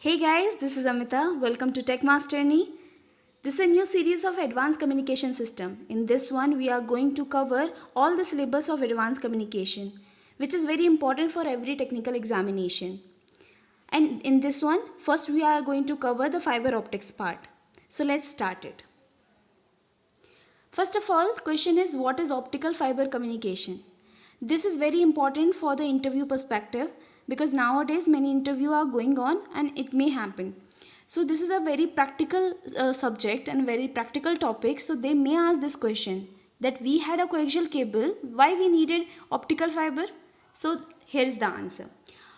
Hey guys, this is Amita. Welcome to Tech Masterny. This is a new series of advanced communication system. In this one, we are going to cover all the syllabus of advanced communication, which is very important for every technical examination. And in this one, first we are going to cover the fiber optics part. So let's start it. First of all, question is what is optical fiber communication? This is very important for the interview perspective because nowadays many interview are going on and it may happen. So this is a very practical subject and very practical topic. So they may ask this question that we had a coaxial cable, why we needed optical fiber? So here is the answer.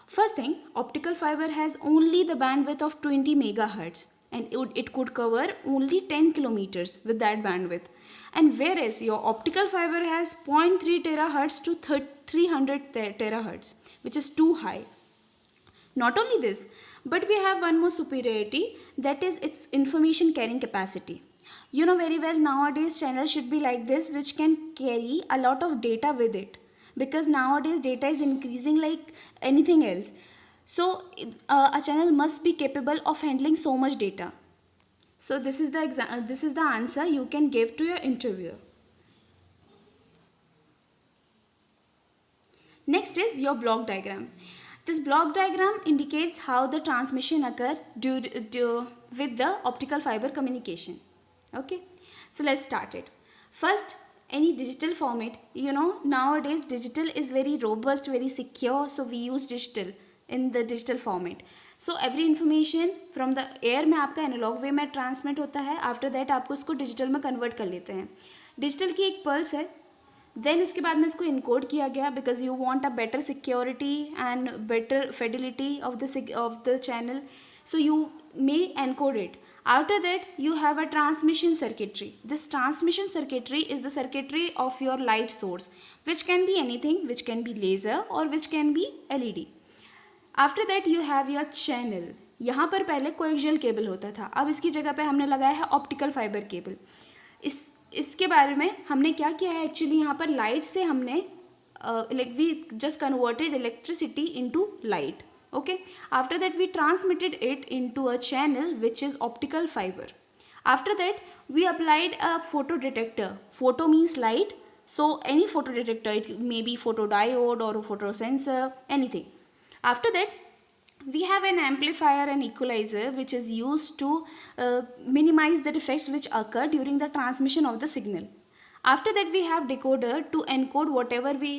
First thing, optical fiber has only the bandwidth of 20 megahertz and it could cover only 10 kilometers with that bandwidth. And whereas your optical fiber has zero point 0.3 terahertz to 300 terahertz, which is too high. Not only this, but we have one more superiority, that is its information carrying capacity. You know very well nowadays channels should be like this which can carry a lot of data with it because nowadays data is increasing like anything else. So a channel must be capable of handling so much data. So this is the answer you can give to your interviewer. Next is your block diagram. This block diagram indicates how the transmission occur with the optical fiber communication. Okay, so let's start it. First, any digital format, nowadays digital is very robust, very secure, so we use digital in the digital format. So every information from the air में आपका analogue वे में transmit होता है, after that आपको उसको digital में convert कर लेते हैं. डिजिटल की एक पल्स है, देन इसके बाद में इसको इनकोड किया गया because you want a better security and better fidelity of the channel, so you may encode it. After that you have a transmission circuitry. This transmission circuitry is the circuitry of your light source, which can be anything, which can be laser or which can be LED. After that you have your channel. यहाँ पर पहले coaxial cable होता था, अब इसकी जगह पे हमने लगाया है ऑप्टिकल फाइबर केबल. इसके बारे में हमने क्या किया है, एक्चुअली यहाँ पर लाइट से हमने we just converted electricity into light. Okay, after that we transmitted it into a channel which is optical fiber. After that we applied a photodetector. Photo means light, so any photodetector, it may be photodiode or a photosensor, anything. After that we have an amplifier and equalizer which is used to minimize the defects which occur during the transmission of the signal. After that we have decoder to encode whatever we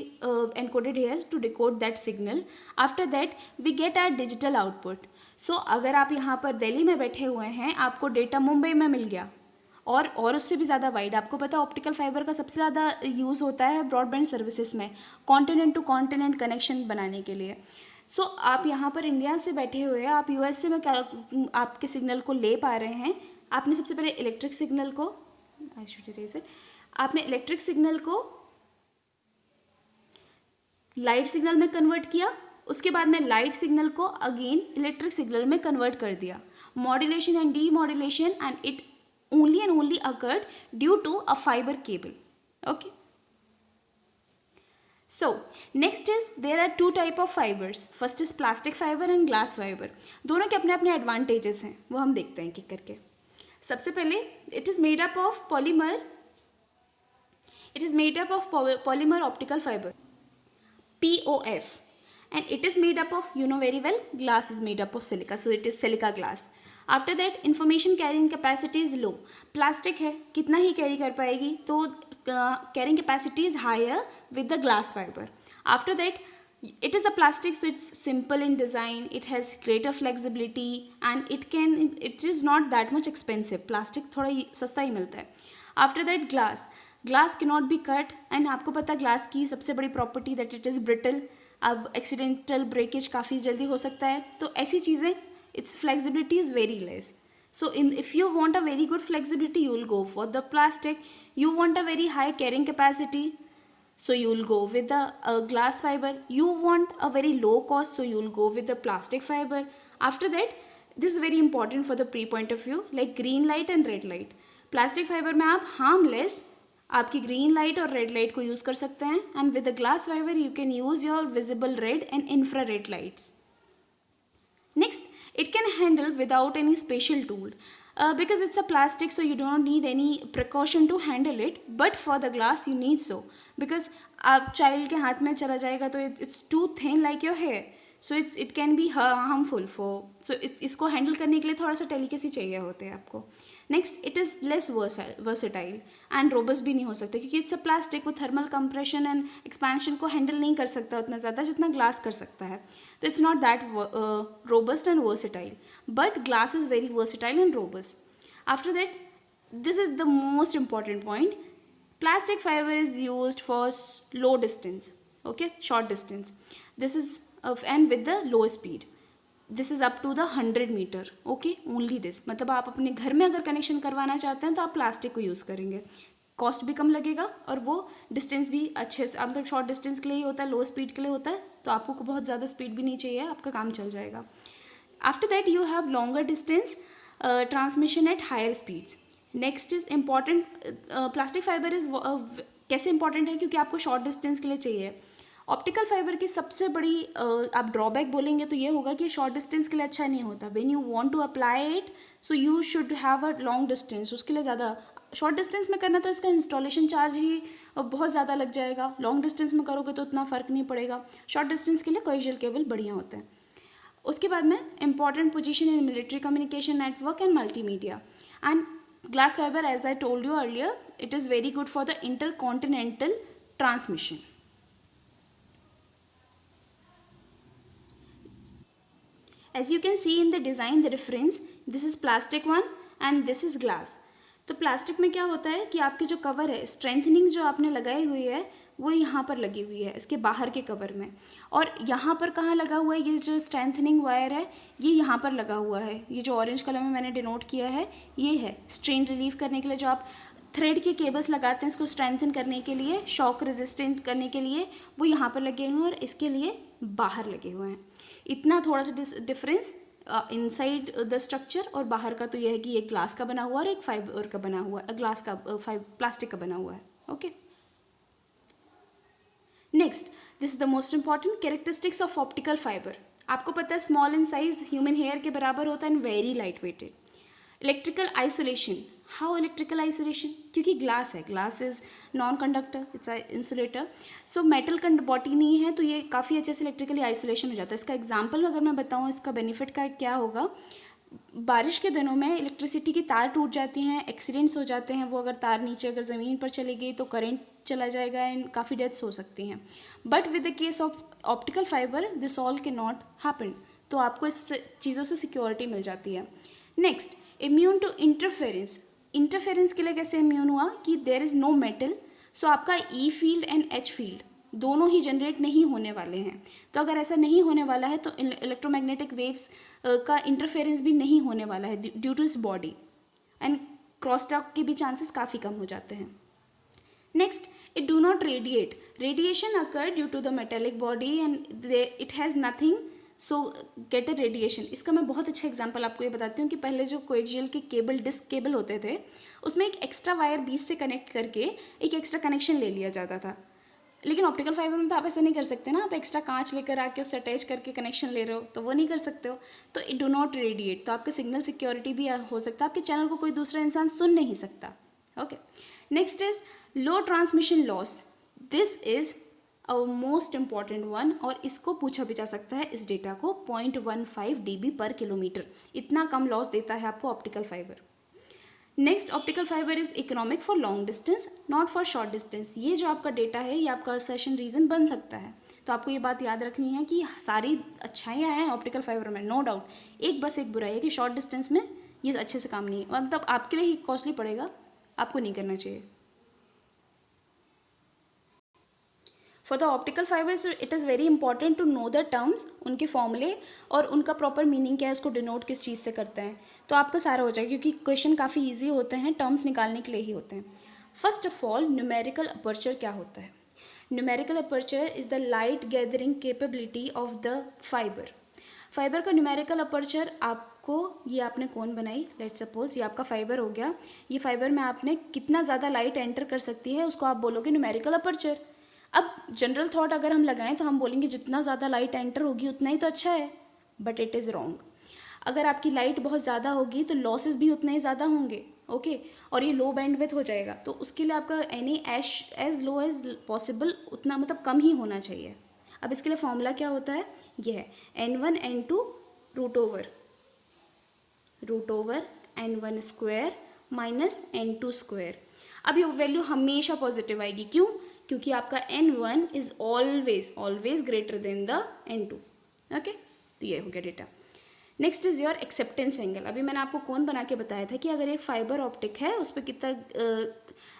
encoded here to decode that signal. After that we get our digital output. So अगर आप यहाँ पर दिल्ली में बैठे हुए हैं, आपको data Mumbai में मिल गया और उससे भी ज़्यादा वाइड, आपको पता है ऑप्टिकल फाइबर का सबसे ज़्यादा यूज़ होता है ब्रॉडबैंड सर्विसेज में, कॉन्टिनेंट टू कॉन्टिनेंट कनेक्शन बनाने के लिए. सो आप यहाँ पर इंडिया से बैठे हुए, आप यूएसए में आपके सिग्नल को ले पा रहे हैं. आपने सबसे पहले इलेक्ट्रिक सिग्नल को आपने इलेक्ट्रिक सिग्नल को लाइट सिग्नल में कन्वर्ट किया, उसके बाद में लाइट सिग्नल को अगेन इलेक्ट्रिक सिग्नल में कन्वर्ट कर दिया. Modulation and demodulation and it only occurred due to a fiber cable. Okay, so next is there are two type of fibers. First is plastic fiber and glass fiber. दोनों के अपने अपने advantages हैं, वो हम देखते हैं कि करके. सबसे पहले it is made up of polymer, it is made up of polymer optical fiber, POF, and it is made up of, you know very well, glass is made up of silica, so it is silica glass. After that information carrying capacity is low. Plastic है, कितना ही carry कर पाएगी, तो carrying capacity is higher with the glass fiber. After that it is a plastic, so it's simple in design, it has greater flexibility and it is not that much expensive. Plastic थोड़ा सस्ता ही मिलता है. After that glass के not be cut, and आपको पता glass की सबसे बड़ी property that it is brittle. अब एक्सीडेंटल ब्रेकेज काफ़ी जल्दी हो सकता है, तो ऐसी चीज़ें it's flexibility is very less. So if you want a very good flexibility you will go for the plastic. You want a very high carrying capacity, so you will go with the glass fiber. You want a very low cost, so you will go with the plastic fiber. After that this is very important for the pre point of view, like green light and red light. Plastic fiber में आप harmless आपकी green light और red light को use कर सकते हैं, and with the glass fibre you can use your visible red and infrared lights. Next It can handle without any special tool. Because it's a plastic, so you don't need any precaution to handle it, but for the glass you need so, because आप child के हाथ में चला जाएगा तो it's too thin like your hair, so it can be harmful for, so इसको handle करने के लिए थोड़ा सा delicacy चाहिए होते हैं आपको. Next, it is less versatile and robust भी नहीं हो सकता, क्योंकि इट्स अ प्लास्टिक, वो थर्मल कंप्रेशन एंड एक्सपेंशन को हैंडल नहीं कर सकता उतना ज़्यादा जितना ग्लास कर सकता है. तो it's not that robust and versatile, but glass is very versatile and robust. After that, this is the most important point. Plastic fiber is used for low distance, okay, short distance. This is and with the low speed. This is up to the 100 metre, okay, only this. मतलब आप अपने घर में अगर connection करवाना चाहते हैं तो आप प्लास्टिक को यूज़ करेंगे, कॉस्ट भी कम लगेगा और वो डिस्टेंस भी अच्छे से, मतलब शॉर्ट डिस्टेंस के लिए ही होता है, लो स्पीड के लिए होता है, तो आपको बहुत ज़्यादा स्पीड भी नहीं चाहिए, आपका काम चल जाएगा. After that you have longer distance transmission at higher speeds. Next is important, plastic fibre is कैसे इंपॉर्टेंट है, क्योंकि आपको शॉर्ट डिस्टेंस के लिए चाहिए. ऑप्टिकल फाइबर की सबसे बड़ी आप ड्रॉबैक बोलेंगे तो ये होगा कि शॉर्ट डिस्टेंस के लिए अच्छा नहीं होता. When you want to apply it, so you should have a long distance. उसके लिए ज़्यादा शॉर्ट डिस्टेंस में करना तो इसका इंस्टॉलेशन चार्ज ही बहुत ज़्यादा लग जाएगा. लॉन्ग डिस्टेंस में करोगे तो उतना फ़र्क नहीं पड़ेगा. शॉर्ट डिस्टेंस के लिए कोएक्सियल केबल बढ़िया होते हैं. उसके बाद में important position in military communication network and multimedia. And glass fibre, as I told you earlier, it is very good for the intercontinental transmission. As you can see in the design, the reference, this is plastic one and this is glass. तो plastic में क्या होता है कि आपके जो cover है, strengthening जो आपने लगाई हुई है वो यहाँ पर लगी हुई है, इसके बाहर के कवर में. और यहाँ पर कहाँ लगा हुआ है, ये जो स्ट्रेंथनिंग वायर है ये यहाँ पर लगा हुआ है. ये जो ऑरेंज कलर में मैंने डिनोट किया है ये है स्ट्रेन रिलीव करने के लिए. जो आप थ्रेड के केबल्स लगाते हैं इसको स्ट्रेंथन करने के लिए, शॉक रेजिस्टेंट करने के लिए, वो यहाँ पर लगे हुए हैं और इसके लिए बाहर लगे हुए हैं. इतना थोड़ा सा डिफरेंस इनसाइड द स्ट्रक्चर और बाहर का तो यह है कि एक ग्लास का बना हुआ और एक फाइबर का बना हुआ, ग्लास का प्लास्टिक का बना हुआ है. Okay, next, this is the most important characteristics of optical fibre. आपको पता है small in size, human hair के बराबर होता है and very light weighted. Electrical isolation. How electrical isolation? क्योंकि ग्लास है, glass is non conductor, it's a insulator. So metal body नहीं है तो ये काफ़ी अच्छे से इलेक्ट्रिकली आइसोलेशन हो जाता है. इसका एग्जांपल अगर मैं बताऊँ इसका बेनिफिट का क्या होगा, बारिश के दिनों में इलेक्ट्रिसिटी की तार टूट जाती हैं, एक्सीडेंट्स हो जाते हैं. वो अगर तार नीचे अगर ज़मीन पर चली गई तो करंट चला जाएगा एंड काफ़ी डेथ्स हो सकती हैं. But with the case of optical fibre this all can not happen. तो आपको इस चीज़ों से सिक्योरिटी मिल जाती है. Next, immune to interference. Interference के लिए कैसे इम्यून हुआ कि there is no metal, so आपका E field and H field दोनों ही जनरेट नहीं होने वाले हैं. तो अगर ऐसा नहीं होने वाला है तो इलेक्ट्रोमैग्नेटिक वेव्स का इंटरफेरेंस भी नहीं होने वाला है ड्यू टू इस बॉडी, एंड क्रॉस टॉक के भी चांसेस काफ़ी कम हो जाते हैं. Next, it do not radiate. Radiation occur due to the metallic body and it has nothing, so get a radiation. इसका मैं बहुत अच्छा एग्जांपल आपको ये बताती हूँ कि पहले जो कोएक्सियल के केबल, डिस्क केबल होते थे, उसमें एक एक्स्ट्रा वायर बीच से कनेक्ट करके एक एक्स्ट्रा कनेक्शन ले लिया जाता था. लेकिन ऑप्टिकल फाइबर में तो आप ऐसा नहीं कर सकते ना, आप एक्स्ट्रा कांच लेकर आके उससे अटैच करके कनेक्शन ले रहे हो तो वो नहीं कर सकते हो. तो इट डू नॉट रेडिएट, तो आपका सिग्नल सिक्योरिटी भी हो सकता है, आपके चैनल को कोई दूसरा इंसान सुन नहीं सकता. Okay, next is low transmission loss. This is a most important one, और इसको पूछा भी जा सकता है. इस डेटा को 0.15 dB पर किलोमीटर, इतना कम लॉस देता है आपको optical fibre. Next, optical fibre is economic for long distance, not for short distance. ये जो आपका डेटा है ये आपका असर्शन रीज़न बन सकता है. तो आपको ये बात याद रखनी है कि सारी अच्छाइयाँ हैं ऑप्टिकल फाइबर में, नो डाउट. एक बुराई है कि शॉर्ट डिस्टेंस में ये अच्छे से काम नहीं है, मतलब आपके लिए ही कॉस्टली पड़ेगा, आपको नहीं करना चाहिए. For the optical fibres it is very important to know the terms, उनके फॉर्मूले और उनका प्रॉपर मीनिंग क्या है, उसको डिनोट किस चीज़ से करते हैं. तो आपका सारा हो जाएगा, क्योंकि क्वेश्चन काफ़ी इजी होते हैं, टर्म्स निकालने के लिए ही होते हैं. First of all, numerical aperture क्या होता है? Numerical aperture is the light gathering capability of the fibre. Fibre का न्यूमेरिकल अपर्चर आपको, ये आपने कौन बनाई, लेट्स सपोज ये आपका फाइबर हो गया, ये फाइबर में आपने कितना ज़्यादा लाइट एंटर कर सकती है उसको आप बोलोगे न्यूमेरिकल अपर्चर. अब जनरल थॉट अगर हम लगाएं तो हम बोलेंगे जितना ज़्यादा लाइट एंटर होगी उतना ही तो अच्छा है, बट इट इज़ रॉन्ग. अगर आपकी लाइट बहुत ज़्यादा होगी तो लॉसेस भी उतने ही ज़्यादा होंगे, ओके। और ये लो बैंडविड्थ हो जाएगा, तो उसके लिए आपका any as low as possible उतना मतलब कम ही होना चाहिए। अब इसके लिए फॉर्मूला क्या होता है, ये है n1 n2 root over n1 square minus n2 square. अब ये वैल्यू हमेशा पॉजिटिव आएगी, क्यों? क्योंकि आपका n1 is always greater than the n2, okay. तो ये हो गया data. Next is your acceptance angle. अभी मैंने आपको कोन बना के बताया था कि अगर एक फाइबर ऑप्टिक है उस पर कितना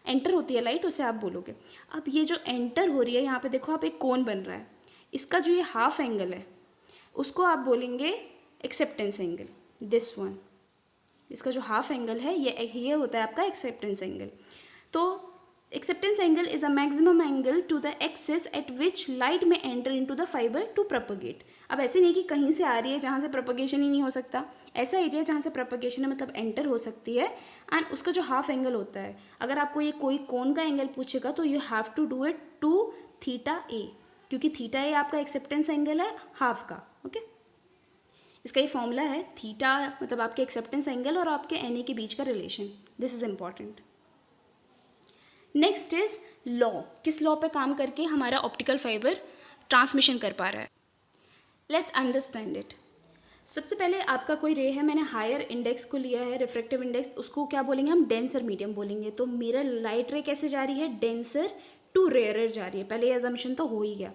एंटर होती है लाइट, उसे आप बोलोगे। अब ये जो एंटर हो रही है यहाँ पे देखो आप, एक कोन बन रहा है, इसका जो ये हाफ एंगल है उसको आप बोलेंगे एक्सेप्टेंस एंगल, दिस वन। इसका जो हाफ एंगल है ये होता है आपका एक्सेप्टेंस एंगल। तो acceptance angle is a maximum angle to the axis at which light में enter into the fibre to propagate. अब ऐसे नहीं कि कहीं से आ रही है जहाँ से प्रोपगेशन ही नहीं हो सकता, ऐसा एरिया जहाँ से प्रोपगेशन है मतलब एंटर हो सकती है, एंड उसका जो हाफ एंगल होता है, अगर आपको ये कोई कोन का एंगल पूछेगा तो you have to do it two theta A, क्योंकि थीटा ए आपका एक्सेप्टेंस एंगल है हाफ का, ओके। इसका ये फॉर्मूला है, थीटा मतलब आपके एक्सेप्टेंस एंगल और आपके एन ए के बीच का relation. This is important. Next is law. किस लॉ पे काम करके हमारा ऑप्टिकल फाइबर ट्रांसमिशन कर पा रहा है, लेट्स अंडरस्टैंड इट। सबसे पहले आपका कोई रे है, मैंने हायर इंडेक्स को लिया है, रिफ्रैक्टिव इंडेक्स, उसको क्या बोलेंगे हम, डेंसर मीडियम बोलेंगे। तो मेरा लाइट रे कैसे जा रही है, डेंसर टू रेयरर जा रही है, पहले ये अजम्पशन तो हो ही गया।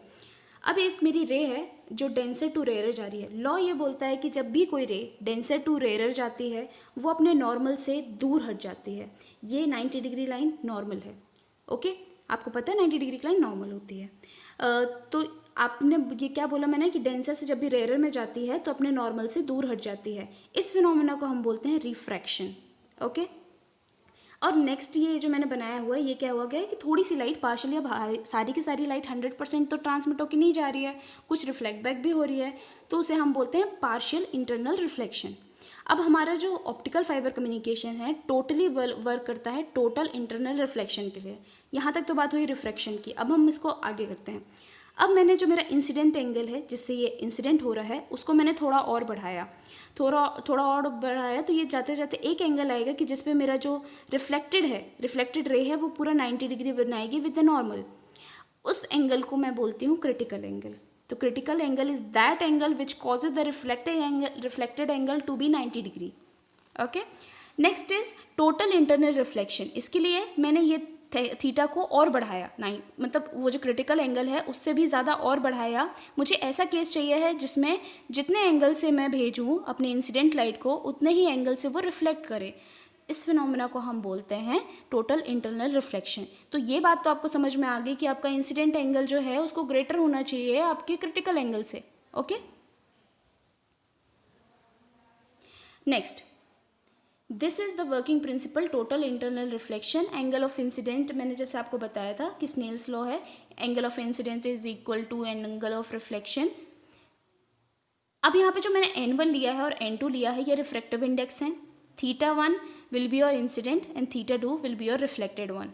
अब एक मेरी रे है जो डेंसर टू रेयरर जा रही है। लॉ ये बोलता है कि जब भी कोई रे डेंसर टू रेयरर जाती है वो अपने नॉर्मल से दूर हट जाती है। ये 90 डिग्री लाइन नॉर्मल है, ओके। आपको पता है 90 डिग्री की लाइन नॉर्मल होती है। तो आपने ये क्या बोला मैंने कि डेंसर से जब भी रेयरर में जाती है तो अपने नॉर्मल से दूर हट जाती है। इस फिनोमेना को हम बोलते हैं रिफ्रैक्शन, ओके। और नेक्स्ट ये जो मैंने बनाया हुआ है ये क्या हुआ गया है कि थोड़ी सी लाइट पार्शली, अब सारी की सारी लाइट 100% तो ट्रांसमिट होकर नहीं जा रही है, कुछ रिफ्लेक्ट बैक भी हो रही है, तो उसे हम बोलते हैं पार्शियल इंटरनल रिफ्लेक्शन। अब हमारा जो ऑप्टिकल फाइबर कम्युनिकेशन है टोटली वर्क करता है टोटल इंटरनल रिफ्लेक्शन के लिए। यहाँ तक तो बात हुई रिफ्रैक्शन की, अब हम इसको आगे करते हैं। अब मैंने जो मेरा इंसिडेंट एंगल है जिससे ये इंसिडेंट हो रहा है उसको मैंने थोड़ा और बढ़ाया, थोड़ा और बढ़ाया, तो ये जाते जाते एक एंगल आएगा कि जिस पे मेरा जो रिफ्लेक्टेड रे है वो पूरा 90 डिग्री बनाएगी विद द नॉर्मल। उस एंगल को मैं बोलती हूँ क्रिटिकल एंगल। तो critical angle is that angle which causes the reflected angle to be 90 degree, okay. Next is total internal reflection. इसके लिए मैंने ये थीटा को और बढ़ाया, मतलब वो जो क्रिटिकल एंगल है उससे भी ज़्यादा और बढ़ाया। मुझे ऐसा केस चाहिए है जिसमें जितने एंगल से मैं भेजूँ अपने इंसिडेंट लाइट को उतने ही एंगल से वो रिफ्लेक्ट करे। इस फिनोमेना को हम बोलते हैं टोटल इंटरनल रिफ्लेक्शन। तो ये बात तो आपको समझ में आ गई कि आपका इंसिडेंट एंगल जो है उसको ग्रेटर होना चाहिए आपके क्रिटिकल एंगल से, okay. Next, this is the working principle total internal reflection. Angle of incident मैंने जैसे आपको बताया था कि स्नेल्स लॉ है, angle of incident is equal to angle of reflection. अब यहाँ पे जो मैंने n1 लिया है और n2 लिया है ये रिफ्रैक्टिव इंडेक्स हैं। θ1 will be your incident and θ2 will be your reflected one.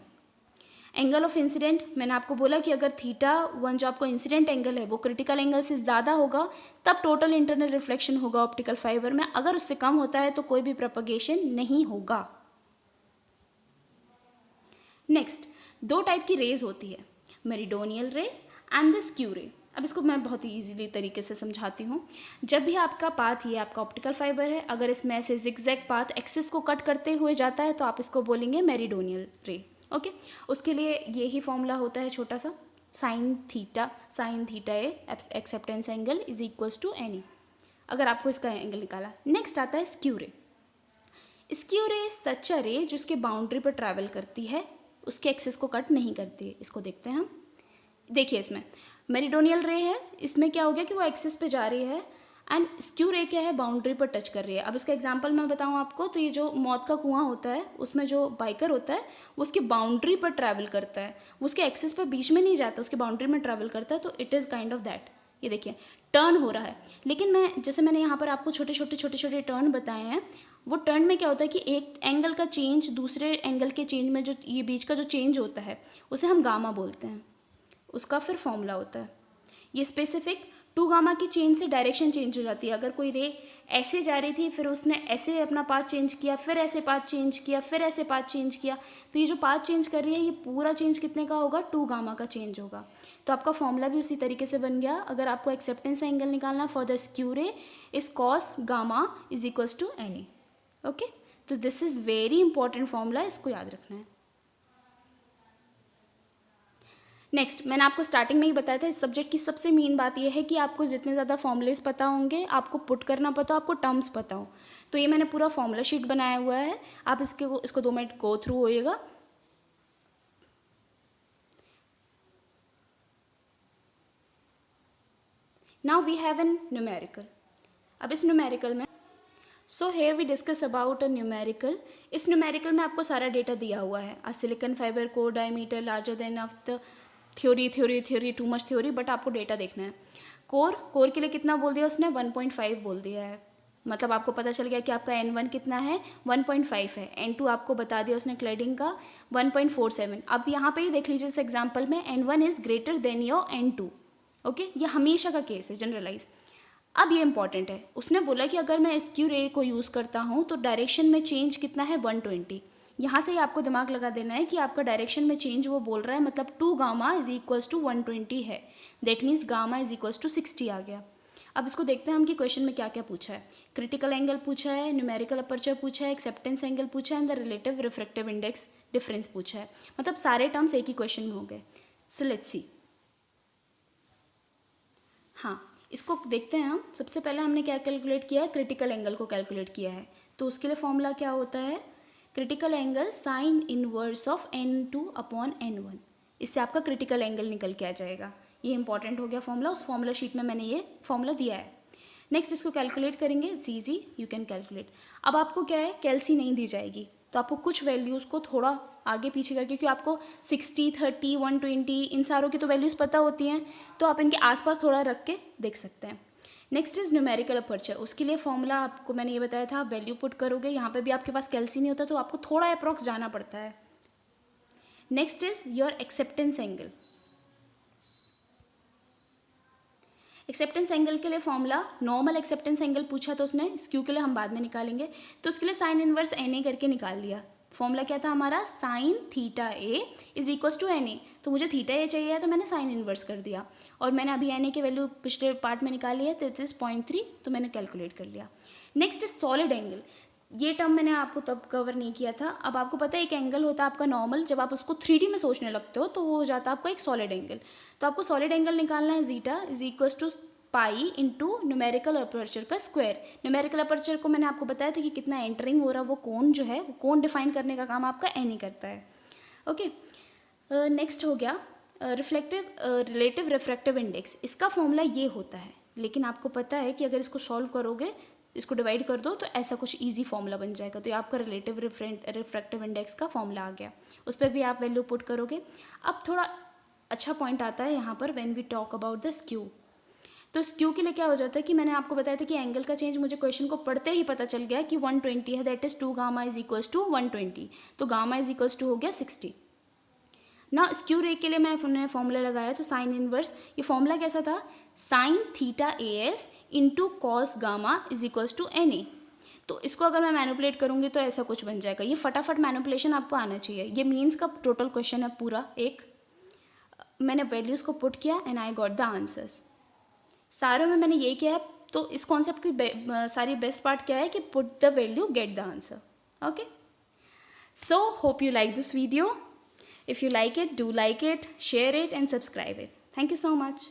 Angle of incident मैंने आपको बोला कि अगर θ1 जो आपको इंसिडेंट एंगल है वो क्रिटिकल एंगल से ज़्यादा होगा तब टोटल इंटरनल रिफ्लेक्शन होगा ऑप्टिकल फाइबर में, अगर उससे कम होता है तो कोई भी प्रोपगेशन नहीं होगा। नेक्स्ट, दो टाइप की रेज होती है, मेरिडोनियल रे एंड द स्क्यू रे। अब इसको मैं बहुत ही ईजिली तरीके से समझाती हूँ। जब भी आपका पाथ, ये आपका ऑप्टिकल फाइबर है, अगर इसमें ऐसे जिगजैग पाथ एक्सिस को कट करते हुए जाता है तो आप इसको बोलेंगे मेरिडोनियल रे, ओके। उसके लिए ये ही फॉर्मूला होता है छोटा सा, sine theta A acceptance angle is equals to N A, अगर आपको इसका एंगल निकाला। नेक्स्ट आता है स्क्यू रे। स्क्यू रे सच अ रे जो उसके बाउंड्री पर ट्रैवल करती है, उसके एक्सिस को कट नहीं करती है। इसको देखते हैं हम। देखिए इसमें मेरिडोनियल रे है, इसमें क्या हो गया कि वो एक्सिस पे जा रही है, एंड स्क्यू रे क्या है, बाउंड्री पर टच कर रही है। अब इसका एग्जांपल मैं बताऊं आपको तो ये जो मौत का कुआं होता है उसमें जो बाइकर होता है वो उसकी बाउंड्री पर ट्रैवल करता है, वो उसके एक्सिस पर बीच में नहीं जाता, उसकी बाउंड्री में ट्रैवल करता है। तो it is kind of that. ये देखिए टर्न हो रहा है, लेकिन मैंने यहाँ पर आपको छोटे छोटे टर्न बताए हैं। वो टर्न में क्या होता है कि एक एंगल का चेंज दूसरे एंगल के चेंज में जो ये बीच का जो चेंज होता है उसे हम गामा बोलते हैं, उसका फिर फॉर्मूला होता है। ये स्पेसिफिक 2 गामा की चेन से डायरेक्शन चेंज हो जाती है। अगर कोई रे ऐसे जा रही थी, फिर उसने ऐसे अपना पाथ चेंज किया, फिर ऐसे पाथ चेंज किया, फिर ऐसे पाथ चेंज किया, तो ये जो पाथ चेंज कर रही है ये पूरा चेंज कितने का होगा, 2 गामा का चेंज होगा। तो आपका फॉर्मूला भी उसी तरीके से बन गया। अगर आपको एक्सेप्टेंस एंगल निकालना for the skew ray is cos gamma is equals to N A. Okay, तो this is very important formula, इसको याद रखना है। नेक्स्ट, मैंने आपको स्टार्टिंग में ही बताया था, इस सब्जेक्ट की सबसे मेन बात यह है कि आपको जितने ज़्यादा फॉर्मूलेस पता होंगे, आपको पुट करना पता हो, आपको टर्म्स पता हो। तो ये मैंने पूरा फॉर्मूला शीट बनाया हुआ है, आप इसको 2 मिनट गो थ्रू होइएगा। Now we have an numerical. अब इस न्यूमेरिकल में so here we discuss about a numerical. इस न्यूमेरिकल में आपको सारा डेटा दिया हुआ है। A silicon fibre core diameter larger than of the theory too much theory, but आपको डेटा देखना है। कोर के लिए कितना बोल दिया उसने, 1.5 बोल दिया है। मतलब आपको पता चल गया कि आपका N1 कितना है, 1.5 है। N2 आपको बता दिया उसने क्लैडिंग का 1.47। अब यहाँ पे ही देख लीजिए इस एग्जाम्पल में N1 is greater than your N2। Okay, ये हमेशा का केस है, जनरलाइज। अब ये इंपॉर्टेंट है, उसने बोला कि अगर मैं स्क्यू रे को यूज़ करता हूँ तो डायरेक्शन में चेंज कितना है, 120। यहाँ से ही आपको दिमाग लगा देना है कि आपका डायरेक्शन में चेंज वो बोल रहा है, मतलब 2 गामा इज इक्वल्स टू 120 है। That means gamma is equals to 60 आ गया। अब इसको देखते हैं हम कि क्वेश्चन में क्या क्या पूछा है। क्रिटिकल एंगल पूछा है, न्यूमेरिकल अपर्चर पूछा है, एक्सेप्टेंस एंगल पूछा है, and the relative refractive index difference पूछा है। मतलब सारे टर्म्स एक ही क्वेश्चन में हो गए। So let's see. हाँ, इसको देखते हैं हम। सबसे पहले हमने क्या कैलकुलेट किया है, क्रिटिकल एंगल को कैलकुलेट किया है। तो उसके लिए फॉर्मूला क्या होता है, critical angle sine inverse of N2 upon N1। इससे आपका क्रिटिकल एंगल निकल के आ जाएगा। ये इंपॉर्टेंट हो गया फॉर्मूला, उस फॉर्मूला शीट में मैंने ये फॉर्मूला दिया है। नेक्स्ट इसको कैलकुलेट करेंगे, इजी यू कैन कैलकुलेट। अब आपको क्या है, कैल्सी नहीं दी जाएगी, तो आपको कुछ वैल्यूज़ को थोड़ा आगे पीछे करके, क्योंकि आपको 60, 30, 120 इन सारों की तो वैल्यूज़ पता होती हैं, तो आप इनके आसपास थोड़ा रख के देख सकते हैं। Next is numerical aperture. उसके लिए फॉर्मूला आपको मैंने ये बताया था, आप वैल्यू पुट करोगे। यहाँ पे भी आपके पास कैल्सी नहीं होता, तो आपको थोड़ा अप्रॉक्स जाना पड़ता है। Next is your acceptance angle. Acceptance angle के लिए फॉर्मूला, नॉर्मल एक्सेप्टेंस एंगल पूछा तो उसने, स्क्यू के लिए हम बाद में निकालेंगे, तो उसके लिए साइन इनवर्स NA करके निकाल लिया। फॉर्मूला क्या था हमारा, sine theta A is equals to NA। तो मुझे थीटा ए चाहिए है, तो मैंने साइन इनवर्स कर दिया, और मैंने अभी NA की वैल्यू पिछले पार्ट में निकाली है, तो इट इज़ 0.3, तो मैंने कैलकुलेट कर लिया। Next is solid angle. ये टर्म मैंने आपको तब कवर नहीं किया था। अब आपको पता है एक एंगल होता है आपका नॉर्मल, जब आप उसको 3D में सोचने लगते हो तो वो हो जाता है आपका एक सॉलिड एंगल। तो आपको सॉलिड एंगल निकालना है, zeta is equals to pi into numerical aperture का स्क्वायर। न्यूमेरिकल अपर्चर को मैंने आपको बताया था कि कितना एंटरिंग हो रहा है, वो कोण जो है, वो कोण डिफाइन करने का काम आपका NA करता है। ओके, नेक्स्ट हो गया रिलेटिव रिफ्रैक्टिव इंडेक्स। इसका फॉर्मूला ये होता है, लेकिन आपको पता है कि अगर इसको सॉल्व करोगे, इसको डिवाइड कर दो, तो ऐसा कुछ इजी फॉर्मूला बन जाएगा। तो ये आपका रिलेटिव रिफ्रैक्टिव इंडेक्स का फॉर्मूला आ गया, उस पर भी आप वैल्यू पुट करोगे। अब थोड़ा अच्छा पॉइंट आता है यहाँ पर, when we talk about the skew. तो स्क्यू के लिए क्या हो जाता है कि मैंने आपको बताया था कि एंगल का चेंज मुझे क्वेश्चन को पढ़ते ही पता चल गया कि 120 है, that is 2 gamma is equals to 120। तो गामा इज इक्वल्स टू हो गया 60। ना स्क्यू रे के लिए मैंने फॉर्मूला लगाया, तो साइन इनवर्स, ये फॉर्मूला कैसा था, sine theta AS into cos gamma is equals to NA। तो इसको अगर मैं मैनिपुलेट करूँगी तो ऐसा कुछ बन जाएगा। ये फटाफट मैनिपुलेशन आपको आना चाहिए। ये मीन्स का टोटल क्वेश्चन है पूरा एक। मैंने वैल्यूज़ को पुट किया and I got the answers. सारों में मैंने ये किया है। तो इस कॉन्सेप्ट की सारी बेस्ट पार्ट क्या है कि put the value get the answer. Okay, so hope you like this video. If you like it, do like it, share it and subscribe it. Thank you so much.